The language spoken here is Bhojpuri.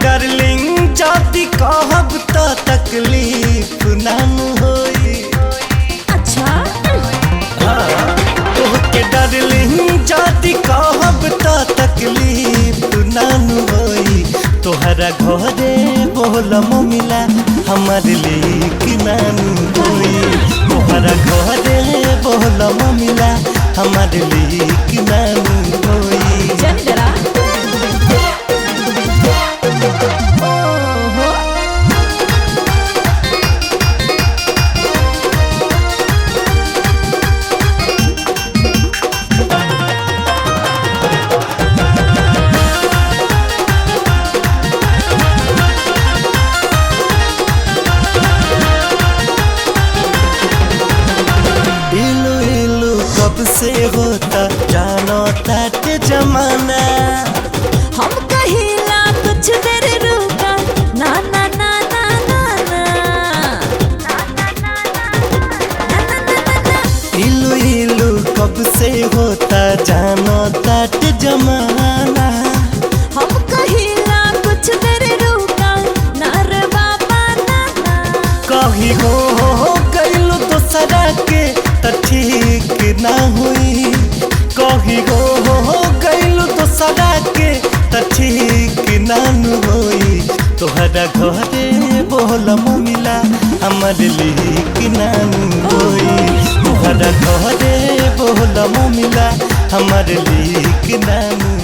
डार्लिंग जाति कहब तो तकलीफ नाम होई। अच्छा तोहके डार्लिंग जाति कहब तो तकलीफ नाम होई। तोहरा घरे बोलम मिला हमार लेक नानू होई। तोहरा घरे बोलम मिला हमार लेक नानू होई। चल जरा कब से होता जानो ताट जमाना। हम कहिला कुछ देर रुका ना ना ना ना ना ना। इलू इलू कब से होता जानो ताट जमाना। हम कहिला कुछ देर रुका ना रे बाबा ना ना। कहीं हो गइलू दोसरा के त ठीक ना हुई। कहीं हो गइलू दोसरा के त ठीक ना हुई। तोहरा घरे बोलम मिला हमार लेक नानू होई। तोहरा घरे बोलम मिला हमार लेक नानू